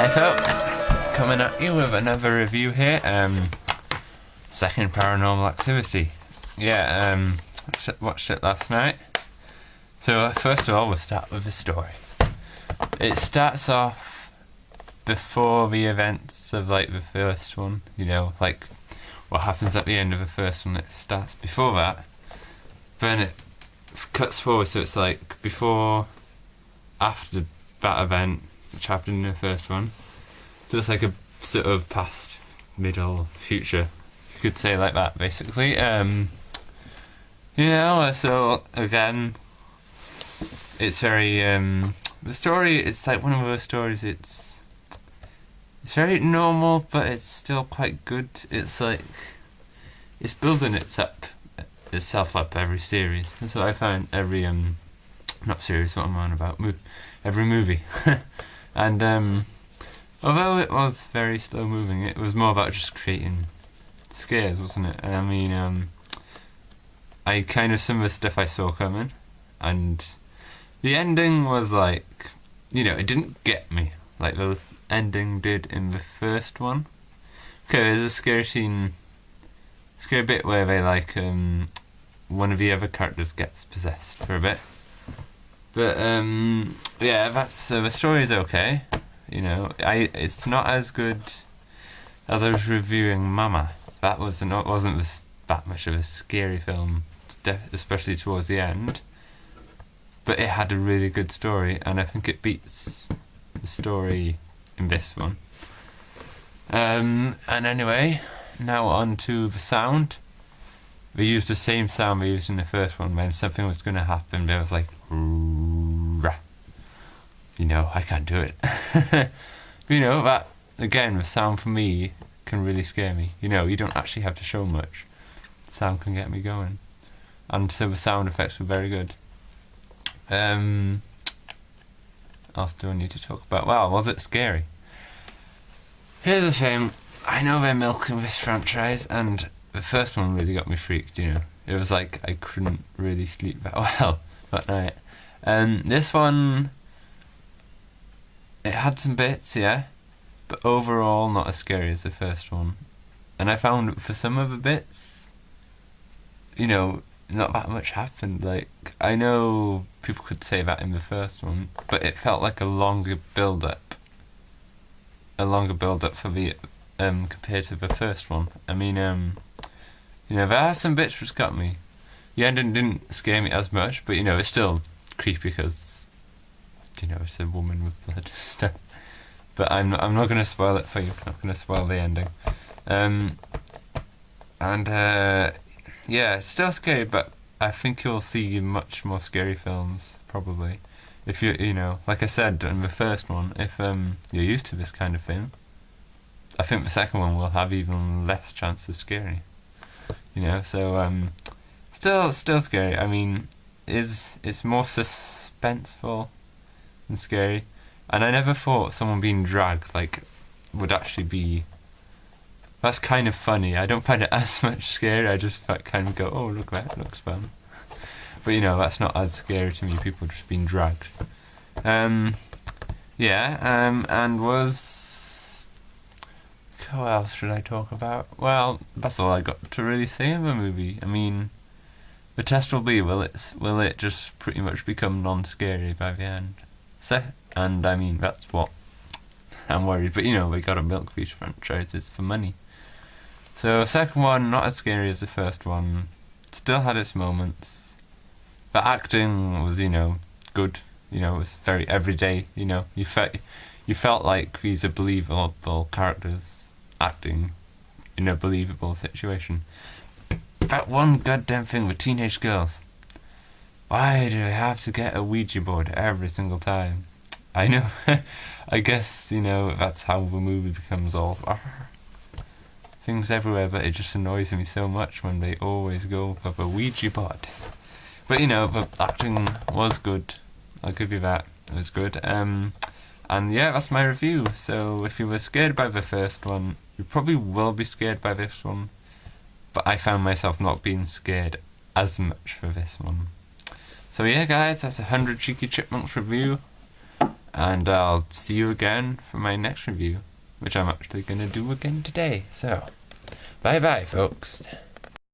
Hey folks, coming at you with another review here. Second Paranormal Activity. Yeah, watched it last night. So first of all, we'll start with the story. It starts off before the events of like the first one. You know, like what happens at the end of the first one. It starts before that, then it cuts forward. So it's like before, after that event, which happened in the first one. So it's like a sort of past, middle, future. You could say like that, basically. You know, so again, it's very the story. It's like one of those stories. It's very normal, but it's still quite good. It's like it's building itself up every series. That's what I find every not series. What I'm on about? Every movie. And although it was very slow moving, it was more about just creating scares, wasn't it? I mean, I kind of some of the stuff I saw coming, and the ending was like, you know, it didn't get me like the ending did in the first one. Okay, there's a scary scene, scary bit where they like one of the other characters gets possessed for a bit. But yeah, that's the story's okay. You know, it's not as good as I was reviewing Mama. That wasn't that much of a scary film, especially towards the end. But it had a really good story, and I think it beats the story in this one. And anyway, now on to the sound. They used the same sound they used in the first one when something was going to happen. But it was like, you know, I can't do it. You know, that, again, the sound for me can really scare me. You know, you don't actually have to show much. The sound can get me going. And so the sound effects were very good. What else do I need to talk about? Well, was it scary? Here's the thing. I know they're milking this franchise, and the first one really got me freaked, you know. It was like I couldn't really sleep that well that night. This one, it had some bits, yeah, but overall not as scary as the first one. And I found for some of the bits, you know, not that much happened. Like, I know people could say that in the first one, but it felt like a longer build-up for the compared to the first one. I mean, you know, there are some bits which got me. The ending didn't scare me as much, but you know, it's still creepy because, you know, it's a woman with blood stuff. But I'm not going to spoil it for you. I'm not going to spoil the ending. Yeah, it's still scary, but I think you'll see much more scary films probably if you know, like I said in the first one, if you're used to this kind of thing. I think the second one will have even less chance of scaring. You know, so still scary. I mean, it's more suspenseful than scary. And I never thought someone being dragged like would actually be. That's kind of funny. I don't find it as much scary. I just kind of go, oh, look, that looks fun. But you know, that's not as scary to me. People just being dragged. Yeah. And was. What else should I talk about? Well, that's all I got to really say of the movie. I mean, the test will be, will it just pretty much become non-scary by the end? And I mean, that's what I'm worried. But you know, we got to milk these franchises for money. So second one, not as scary as the first one. Still had its moments. The acting was, you know, good. You know, it was very everyday. You know, you felt like these are believable characters acting in a believable situation. That one goddamn thing with teenage girls. Why do I have to get a Ouija board every single time? I know. I guess, you know, that's how the movie becomes all things everywhere, but it just annoys me so much when they always go for the Ouija board. But you know, the acting was good. I'll give you that. It was good. And yeah, that's my review. So if you were scared by the first one, you probably will be scared by this one. But I found myself not being scared as much for this one. So yeah, guys, that's 100 Cheeky Chipmunks review. and I'll see you again for my next review, which I'm actually going to do again today. So, bye bye, folks.